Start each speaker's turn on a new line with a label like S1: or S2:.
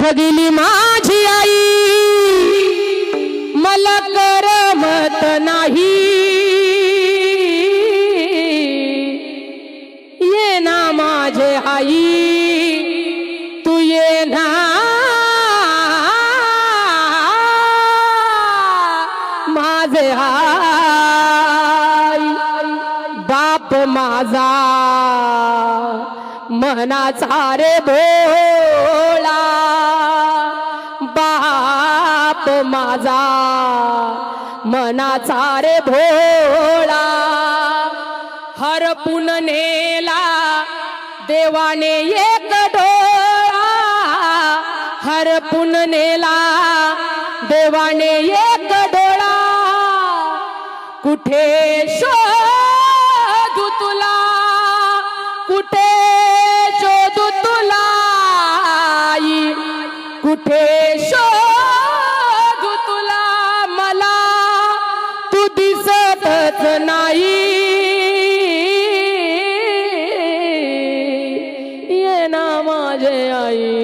S1: गेली माझी आई, मला करमत नाही। ये ना माझे आई, तू ये ना माझे आई। बाप माझा मनाचा रे भोळा, बाप माझा मनाचा रे भोळा। हरपून नेला देवाने एक डोळा, हरपून नेला देवाने एक डोळा। कुठे शोधू तुला, कुठे शोधू तुला आई, कुठे शोधू तुला, मला तू दिसतच नाही। ये ना माझे आई।